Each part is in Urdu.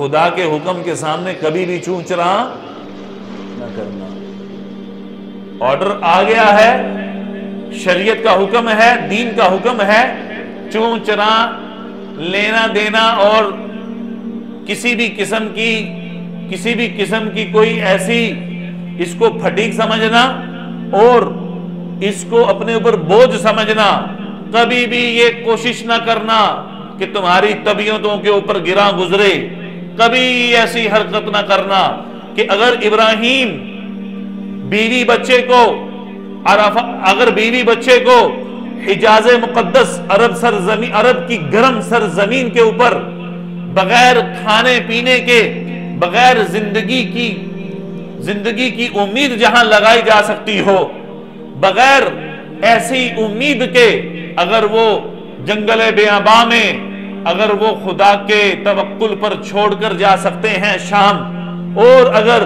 خدا کے حکم کے سامنے کبھی بھی چوں چرا نہ کرنا۔ آرڈر آ گیا ہے، شریعت کا حکم ہے، دین کا حکم ہے، چوں چرا لینا دینا اور کسی بھی قسم کی کوئی ایسی اس کو پھٹیک سمجھنا اور اس کو اپنے اوپر بوجھ سمجھنا، کبھی بھی یہ کوشش نہ کرنا کہ تمہاری طبیعتوں کے اوپر گرا گزرے، کبھی ایسی حرکت نہ کرنا کہ اگر ابراہیم بیوی بچے کو حجاز مقدس عرب کی گرم سرزمین کے اوپر بغیر کھانے پینے کے، بغیر زندگی کی امید جہاں لگائی جا سکتی ہو، بغیر ایسی امید کے اگر وہ جنگل بیاباں میں اگر وہ خدا کے توکل پر چھوڑ کر جا سکتے ہیں شام، اور اگر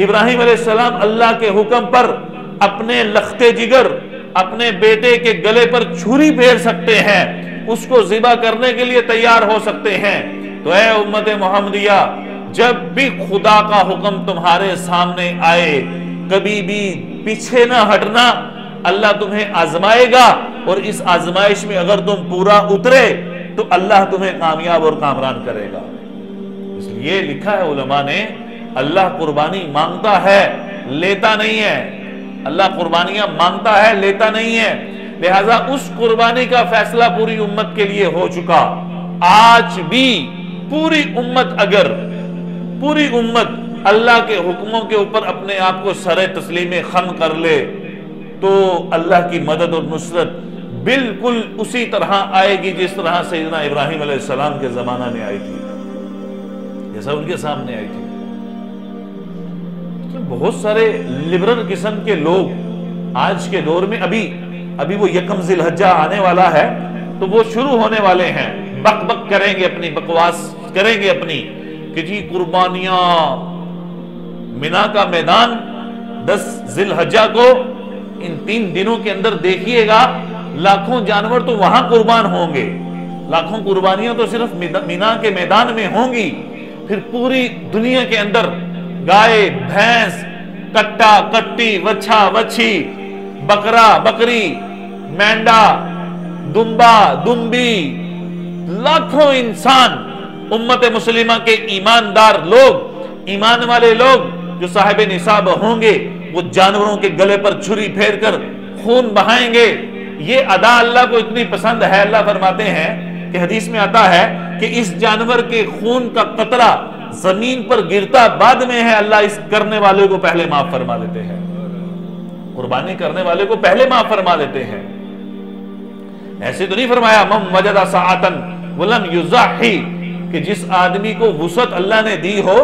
ابراہیم علیہ السلام اللہ کے حکم پر اپنے لختے جگر اپنے بیٹے کے گلے پر چھری پھیر سکتے ہیں، اس کو ذبح کرنے کے لیے تیار ہو سکتے ہیں، تو اے امت محمدیہ، جب بھی خدا کا حکم تمہارے سامنے آئے کبھی بھی پیچھے نہ ہٹنا۔ اللہ تمہیں آزمائے گا اور اس آزمائش میں اگر تم پورا اترے تو اللہ تمہیں کامیاب اور کامران کرے گا۔ اس لیے لکھا ہے علماء نے، اللہ قربانی مانگتا ہے لیتا نہیں ہے، اللہ قربانیاں مانگتا ہے لیتا نہیں ہے، لہذا اس قربانی کا فیصلہ پوری امت کے لیے ہو چکا۔ آج بھی پوری امت اللہ کے حکموں کے اوپر اپنے آپ کو سر تسلیم خم کر لے تو اللہ کی مدد اور نصرت بالکل اسی طرح آئے گی جس طرح سیدنا ابراہیم علیہ السلام کے زمانہ میں آئی تھی، جیسا ان کے سامنے آئی تھی۔ بہت سارے لبرل قسم کے لوگ آج کے دور میں ابھی وہ یکم ذی الحجہ آنے والا ہے تو وہ شروع ہونے والے ہیں، بک بک کریں گے، اپنی بکواس کریں گے اپنی کہ جی قربانیاں، منا کا میدان 10 ذی الحجہ کو ان 3 دنوں کے اندر دیکھیے گا، لاکھوں جانور تو وہاں قربان ہوں گے، لاکھوں قربانیاں تو صرف منا کے میدان میں ہوں گی، پھر پوری دنیا کے اندر گائے، بھینس، کٹا کٹی، وچھا وچھی، بکرا بکری، مینڈا، دمبا دمبی، لاکھوں انسان امت مسلمہ کے ایماندار لوگ، ایمان والے لوگ جو صاحب نصاب ہوں گے، وہ جانوروں کے گلے پر چھری پھیر کر خون بہائیں گے۔ یہ ادا اللہ کو اتنی پسند ہے، اللہ فرماتے ہیں کہ حدیث میں آتا ہے کہ اس جانور کے خون کا قطرہ زمین پر گرتا بعد میں ہے، اللہ اس کرنے والے کو پہلے معاف فرما دیتے ہیں، قربانی کرنے والے کو پہلے معاف فرما دیتے ہیں۔ ایسے تو نہیں فرمایا من وجد ساعتن ولم یضحی، کہ جس آدمی کو وسعت اللہ نے دی ہو،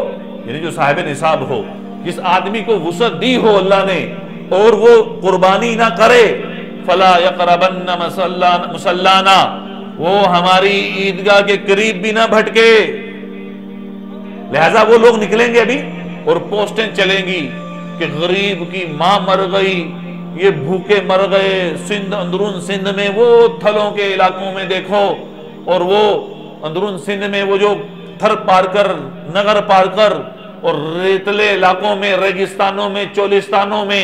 یعنی جو صاحب نصاب ہو، جس آدمی کو وسعت دی ہو اللہ نے اور وہ قربانی نہ کرے، فلا یقربن مصلانا، وہ ہماری عیدگاہ کے قریب بھی نہ بھٹکے۔ لہذا وہ لوگ نکلیں گے ابھی اور پوسٹیں چلیں گی کہ غریب کی ماں مر گئی، یہ بھوکے مر گئے، اندرون سندھ میں وہ تھلوں کے علاقوں میں دیکھو، اور وہ اندرون سندھ میں وہ جو تھر پار کر، نگر پار کر، اور ریتلے علاقوں میں، ریگستانوں میں، چولستانوں میں،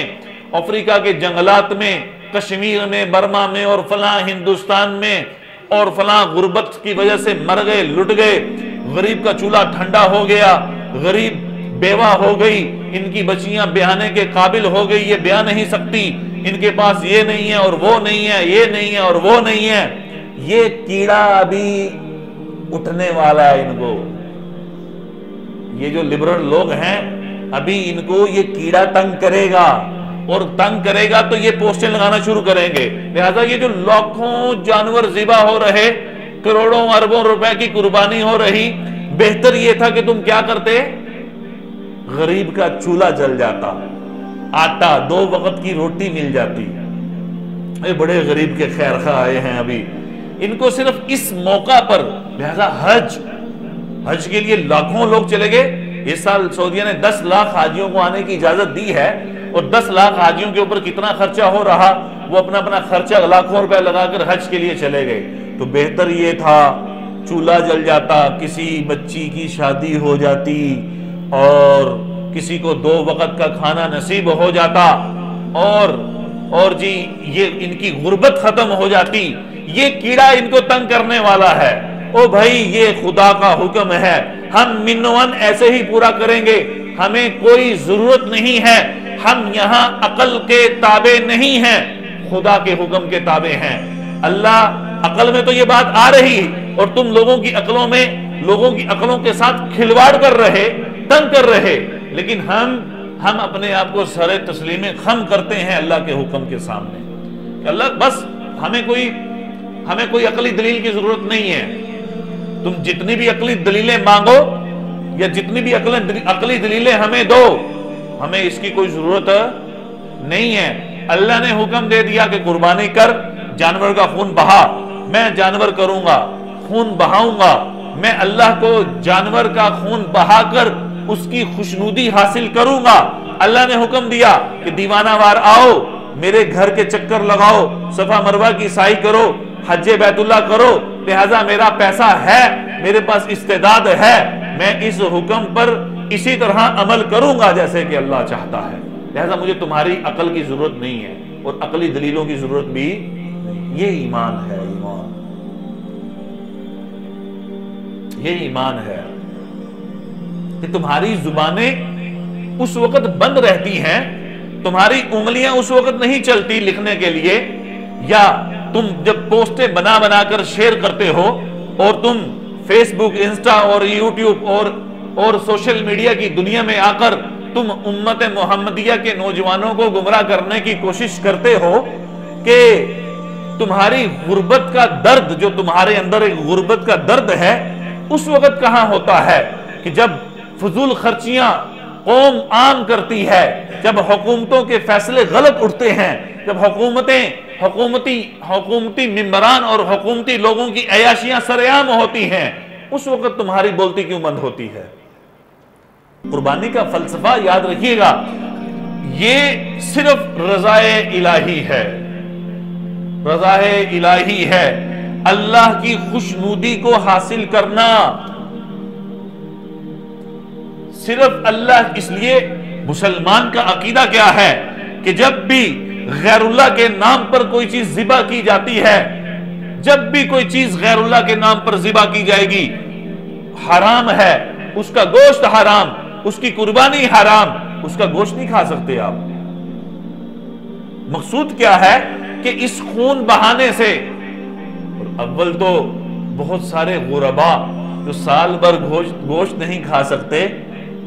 افریقہ کے جنگلات میں، کشمیر میں، برما میں، اور فلاں ہندوستان میں، اور فلاں غربت کی وجہ سے مر گئے، لٹ گئے، غریب کا چولہا ٹھنڈا ہو گیا، غریب بیوہ ہو گئی، ان کی بچیاں بیانے کے قابل ہو گئی، یہ بیاہ نہیں سکتی، ان کے پاس یہ نہیں ہے اور وہ نہیں ہے، یہ نہیں ہے اور وہ نہیں ہے۔ یہ کیڑا ابھی اٹھنے والا ہے، ان کو، یہ جو لبرل لوگ ہیں ابھی ان کو یہ کیڑا تنگ کرے گا، اور تنگ کرے گا تو یہ پوسٹیں لگانا شروع کریں گے۔ لہذا یہ جو لاکھوں جانور ذبح ہو رہے، کروڑوں اربوں روپے کی قربانی ہو رہی، بہتر یہ تھا کہ تم کیا کرتے، غریب کا چولہا جل جاتا، آٹا 2 وقت کی روٹی مل جاتی۔ یہ بڑے غریب کے خیر خواہ آئے ہیں ابھی، ان کو صرف اس موقع پر، لہذا حج کے لیے لاکھوں لوگ چلے گئے۔ اس سال سعودیہ نے 10 لاکھ حاجیوں کو آنے کی اجازت دی ہے، اور 10 لاکھ حاجیوں کے اوپر کتنا خرچہ ہو رہا، وہ اپنا خرچہ لاکھوں روپے لگا کر حج کے لیے چلے گئے۔ تو بہتر یہ تھا چولہا جل جاتا، کسی بچی کی شادی ہو جاتی، اور کسی کو 2 وقت کا کھانا نصیب ہو جاتا، اور جی یہ ان کی غربت ختم ہو جاتی، یہ کیڑا ان کو تنگ کرنے والا ہے۔ او بھائی یہ خدا کا حکم ہے، ہم منون ایسے ہی پورا کریں گے، ہمیں کوئی ضرورت نہیں ہے، ہم یہاں عقل کے تابع نہیں ہیں، خدا کے حکم کے تابع ہیں۔ اللہ عقل میں تو یہ بات آ رہی، اور تم لوگوں کی عقلوں کے ساتھ کھلواڑ کر رہے، تنگ کر رہے، لیکن ہم اپنے آپ کو سر تسلیم خم کرتے ہیں اللہ کے حکم کے سامنے کہ اللہ بس ہمیں کوئی عقلی دلیل کی ضرورت نہیں ہے، تم جتنی بھی عقلی دلیلیں مانگو یا جتنی بھی عقلی دلیلیں ہمیں دو، ہمیں اس کی کوئی ضرورت نہیں ہے۔ اللہ نے حکم دے دیا کہ قربانی کر، جانور کا خون بہا، میں جانور کروں گا، خون بہاؤں گا، میں اللہ کو جانور کا خون بہا کر اس کی خوشنودی حاصل کروں گا۔ اللہ نے حکم دیا کہ دیوانہ وار آؤ، میرے گھر کے چکر لگاؤ، صفا مروہ کی سعی کرو، حج بیت اللہ کرو، لہذا میرا پیسہ ہے، میرے پاس استعداد ہے، میں اس حکم پر اسی طرح عمل کروں گا جیسے کہ اللہ چاہتا ہے، لہذا مجھے تمہاری عقل کی ضرورت نہیں ہے اور عقلی دلیلوں کی ضرورت بھی نہیں۔ یہ ایمان ہے، یہ ایمان ہے کہ تمہاری زبانیں اس وقت بند رہتی ہیں، تمہاری انگلیاں اس وقت نہیں چلتی لکھنے کے لیے، یا تم جب پوسٹیں بنا کر شیئر کرتے ہو اور تم فیس بک، انسٹا اور یوٹیوب اور سوشل میڈیا کی دنیا میں آ کر تم امت محمدیہ کے نوجوانوں کو گمراہ کرنے کی کوشش کرتے ہو کہ تمہاری غربت کا درد، جو تمہارے اندر ایک غربت کا درد ہے، اس وقت کہاں ہوتا ہے کہ جب فضول خرچیاں قوم عام کرتی ہے، جب حکومتوں کے فیصلے غلط اٹھتے ہیں، جب حکومتی ممبران اور حکومتی لوگوں کی عیاشیاں سرعام ہوتی ہیں، اس وقت تمہاری بولتی کیوں بند ہوتی ہے؟ قربانی کا فلسفہ یاد رکھیے گا، یہ صرف رضائے الہی ہے، رضائے الہی ہے، اللہ کی خوشنودی کو حاصل کرنا صرف اللہ۔ اس لیے مسلمان کا عقیدہ کیا ہے کہ جب بھی غیر اللہ کے نام پر کوئی چیز ذبح کی جاتی ہے، جب بھی کوئی چیز غیر اللہ کے نام پر ذبح کی جائے گی، حرام ہے، اس کا گوشت حرام، اس کی قربانی حرام، اس کا گوشت نہیں کھا سکتے آپ۔ مقصود کیا ہے کہ اس خون بہانے سے، اول تو بہت سارے غربا جو سال بھر گوشت نہیں کھا سکتے،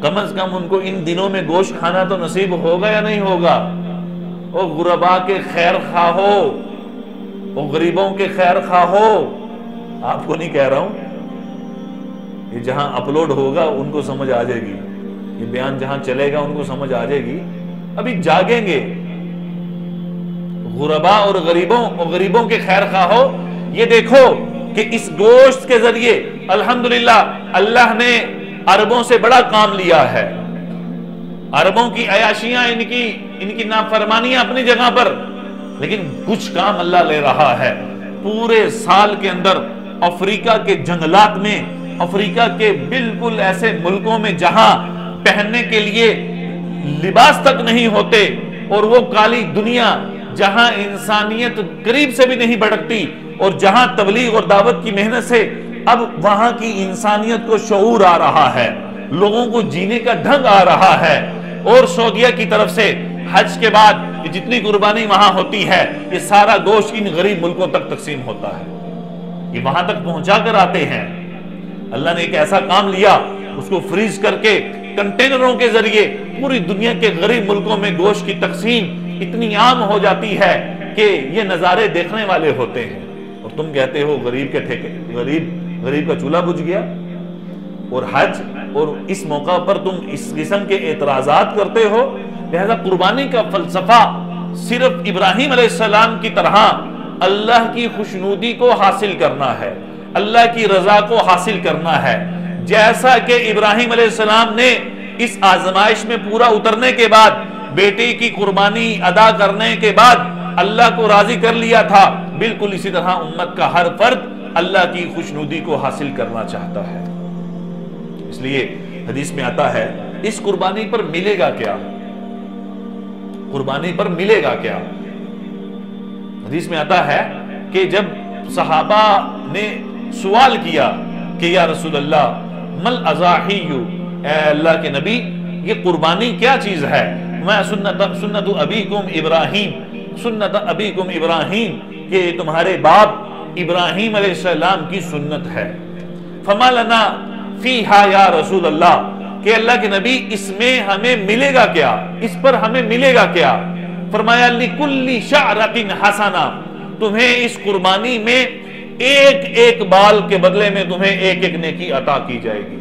کم از کم ان کو ان دنوں میں گوشت کھانا تو نصیب ہوگا یا نہیں ہوگا؟ او غربا کے خیر خواہ ہو، او غریبوں کے خیر خواہ ہو، آپ کو نہیں کہہ رہا ہوں، یہ جہاں اپلوڈ ہوگا ان کو سمجھ آ جائے گی، یہ بیان جہاں چلے گا ان کو سمجھ آ جائے گی، ابھی جاگیں گے۔ غربا اور غریبوں کے خیر خواہ ہو، یہ دیکھو کہ اس گوشت کے ذریعے الحمدللہ اللہ نے عربوں سے بڑا کام لیا ہے، عربوں کی عیاشیاں، ان کی نافرمانیاں اپنی جگہ پر، لیکن کچھ کام اللہ لے رہا ہے۔ پورے سال کے اندر افریقہ کے جنگلات میں، افریقہ کے بالکل ایسے ملکوں میں جہاں پہننے کے لیے لباس تک نہیں ہوتے، اور وہ کالی دنیا جہاں انسانیت قریب سے بھی نہیں بھٹکتی، اور جہاں تبلیغ اور دعوت کی محنت سے اب وہاں کی انسانیت کو شعور آ رہا ہے، لوگوں کو جینے کا ڈھنگ آ رہا ہے، اور سعودیہ کی طرف سے حج کے بعد جتنی قربانی وہاں ہوتی ہے، یہ سارا گوشت ان غریب ملکوں تک تقسیم ہوتا ہے، یہ وہاں تک پہنچا کر آتے ہیں۔ اللہ نے ایک ایسا کام لیا، اس کو فریز کر کے کنٹینروں کے ذریعے پوری دنیا کے غریب ملکوں میں گوشت کی تقسیم اتنی عام ہو جاتی ہے کہ یہ نظارے دیکھنے والے ہوتے ہیں، اور تم کہتے ہو غریب کے ٹھیکے، غریب کا چولہا بجھ گیا، اور حج اور اس موقع پر تم اس قسم کے اعتراضات کرتے ہو۔ لہذا قربانی کا فلسفہ صرف ابراہیم علیہ السلام کی طرح اللہ کی خوشنودی کو حاصل کرنا ہے، اللہ کی رضا کو حاصل کرنا ہے، جیسا کہ ابراہیم علیہ السلام نے اس آزمائش میں پورا اترنے کے بعد، بیٹے کی قربانی ادا کرنے کے بعد اللہ کو راضی کر لیا تھا، بالکل اسی طرح امت کا ہر فرد اللہ کی خوشنودی کو حاصل کرنا چاہتا ہے۔ اس لیے حدیث میں آتا ہے اس قربانی پر ملے گا کیا؟ قربانی پر ملے گا کیا؟ حدیث میں آتا ہے کہ جب صحابہ نے سوال کیا کہ یا رسول اللہ مل اضاحی، اے اللہ کے نبی یہ قربانی کیا چیز ہے؟ میں سنت ابیکم ابراہیم، سنت ابیکم ابراہیم، کہ تمہارے باپ ابراہیم علیہ السلام کی سنت ہے۔ فما لنا فیہا یا رسول اللہ، کہ اللہ کے نبی اس میں ہمیں ملے گا کیا؟ اس پر ہمیں ملے گا کیا؟ فرمایا لِكُلِّ شَعْرَةٍ حَسَنَةٍ، تمہیں اس قربانی میں ایک ایک بال کے بدلے میں تمہیں ایک ایک نیکی عطا کی جائے گی۔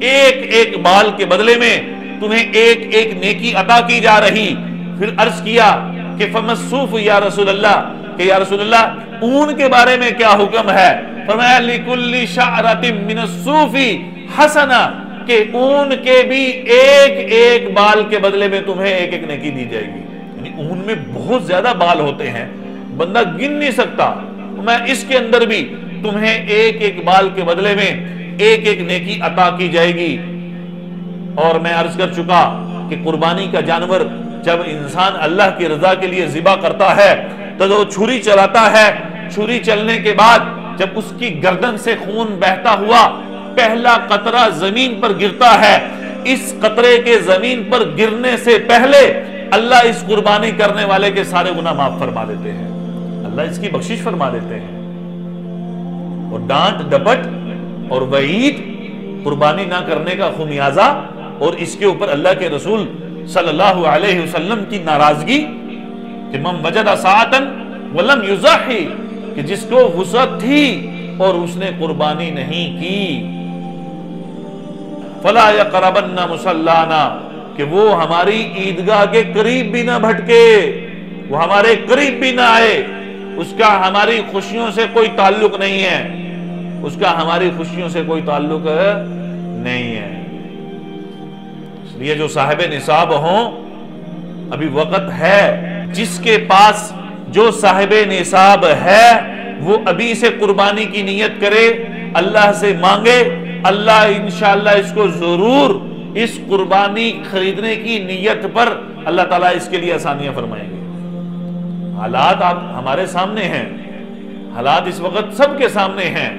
ایک ایک بال کے بدلے میں تمہیں ایک ایک نیکی عطا کی جا رہی۔ پھر عرض کیا کہ فَمَسُّوفُ یا رسول اللہ، کہ یا رسول اللہ اون کے بارے میں کیا حکم ہے؟ فرمایا لِكُلِّ شَعْرَةٍ مِّنَ الصُّوفِ حَسَنَةٍ، کہ اون کے بھی ایک ایک بال کے بدلے میں تمہیں ایک ایک نیکی دی جائے گی۔ یعنی اون میں بہت زیادہ بال ہوتے ہیں، بندہ گن نہیں سکتا، میں اس کے اندر بھی تمہیں ایک ایک بال کے بدلے میں ایک ایک نیکی عطا کی جائے گی۔ اور میں عرض کر چکا کہ قربانی کا جانور جب انسان اللہ کی رضا کے لیے ذبح کرتا ہے تو وہ چھری چلاتا ہے، چھری چلنے کے بعد جب اس کی گردن سے خون بہتا ہوا پہلا قطرہ زمین پر گرتا ہے، اس قطرے کے زمین پر گرنے سے پہلے اللہ اس قربانی کرنے والے کے سارے گناہ معاف فرما دیتے ہیں، اللہ اس کی بخشش فرما دیتے ہیں۔ اور ڈانٹ ڈپٹ اور وعید قربانی نہ کرنے کا خمیازہ، اور اس کے اوپر اللہ کے رسول صلی اللہ علیہ وسلم کی ناراضگی کہ من وجد ساعتن ولم یضحی، کہ جس کو وسعت تھی اور اس نے قربانی نہیں کی، فلا یقربن مصلانا، کہ وہ ہماری عیدگاہ کے قریب بھی نہ بھٹکے، وہ ہمارے قریب بھی نہ آئے، اس کا ہماری خوشیوں سے کوئی تعلق نہیں ہے، اس کا ہماری خوشیوں سے کوئی تعلق نہیں ہے۔ اس لیے جو صاحب نصاب ہوں ابھی وقت ہے، جس کے پاس جو صاحب نصاب ہے وہ ابھی سے قربانی کی نیت کرے، اللہ سے مانگے، اللہ انشاءاللہ اس کو ضرور اس قربانی خریدنے کی نیت پر اللہ تعالیٰ اس کے لیے آسانیاں فرمائیں گے۔ حالات آپ ہمارے سامنے ہیں، حالات اس وقت سب کے سامنے ہیں،